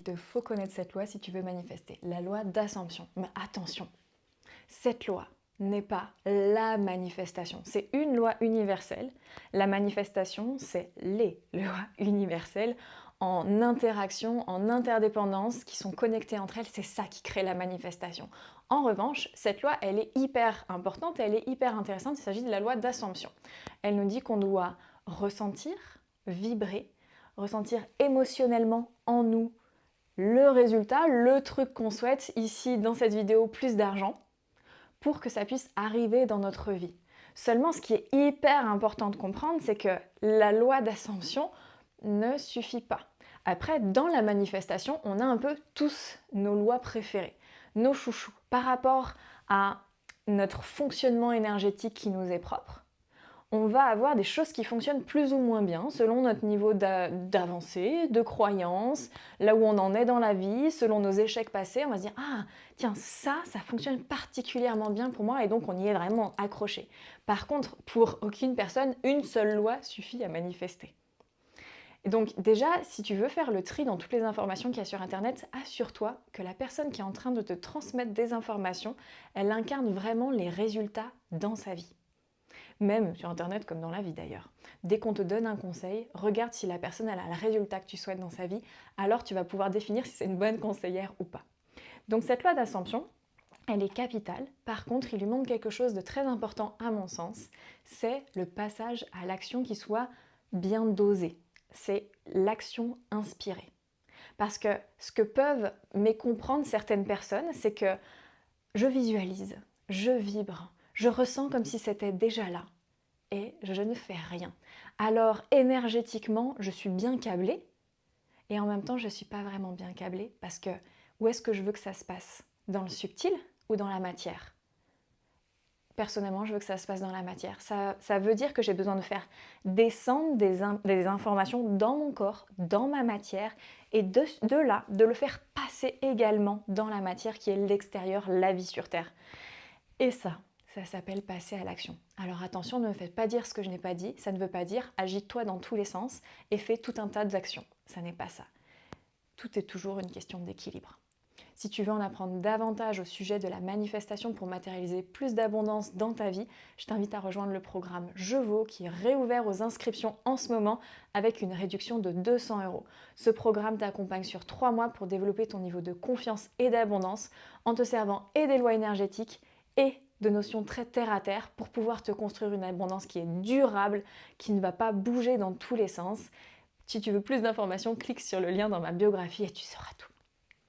te faut connaître cette loi si tu veux manifester. La loi d'Assomption. Mais attention, cette loi n'est pas la manifestation. C'est une loi universelle. La manifestation, c'est les lois universelles en interaction, en interdépendance, qui sont connectées entre elles. C'est ça qui crée la manifestation. En revanche, cette loi, elle est hyper importante et elle est hyper intéressante. Il s'agit de la loi d'Assomption. Elle nous dit qu'on doit ressentir, vibrer, ressentir émotionnellement en nous le résultat, le truc qu'on souhaite, ici dans cette vidéo, plus d'argent, pour que ça puisse arriver dans notre vie. Seulement, ce qui est hyper important de comprendre, c'est que la loi d'Assomption ne suffit pas. Après, dans la manifestation, on a un peu tous nos lois préférées, nos chouchous, par rapport à notre fonctionnement énergétique qui nous est propre. On va avoir des choses qui fonctionnent plus ou moins bien selon notre niveau d'avancée, de croyance, là où on en est dans la vie, selon nos échecs passés. On va se dire « Ah, tiens, ça fonctionne particulièrement bien pour moi » et donc on y est vraiment accroché. Par contre, pour aucune personne, une seule loi suffit à manifester. Et donc déjà, si tu veux faire le tri dans toutes les informations qu'il y a sur Internet, assure-toi que la personne qui est en train de te transmettre des informations, elle incarne vraiment les résultats dans sa vie. Même sur Internet comme dans la vie d'ailleurs. Dès qu'on te donne un conseil, regarde si la personne elle a le résultat que tu souhaites dans sa vie, alors tu vas pouvoir définir si c'est une bonne conseillère ou pas. Donc cette loi d'Assomption, elle est capitale. Par contre, il lui manque quelque chose de très important à mon sens, c'est le passage à l'action qui soit bien dosé. C'est l'action inspirée. Parce que ce que peuvent mécomprendre certaines personnes, c'est que je visualise, je vibre, je ressens comme si c'était déjà là et je ne fais rien. Alors énergétiquement, je suis bien câblée et en même temps, je ne suis pas vraiment bien câblée parce que où est-ce que je veux que ça se passe? Dans le subtil ou dans la matière? Personnellement, je veux que ça se passe dans la matière. Ça veut dire que j'ai besoin de faire descendre des informations dans mon corps, dans ma matière, et de là, de le faire passer également dans la matière qui est l'extérieur, la vie sur Terre. Et ça s'appelle passer à l'action. Alors attention, ne me faites pas dire ce que je n'ai pas dit, ça ne veut pas dire agite-toi dans tous les sens et fais tout un tas d'actions. Ça n'est pas ça. Tout est toujours une question d'équilibre. Si tu veux en apprendre davantage au sujet de la manifestation pour matérialiser plus d'abondance dans ta vie, je t'invite à rejoindre le programme Je Vaux qui est réouvert aux inscriptions en ce moment avec une réduction de 200 €. Ce programme t'accompagne sur 3 mois pour développer ton niveau de confiance et d'abondance en te servant et des lois énergétiques et de notions très terre à terre pour pouvoir te construire une abondance qui est durable, qui ne va pas bouger dans tous les sens. Si tu veux plus d'informations, clique sur le lien dans ma biographie et tu sauras tout.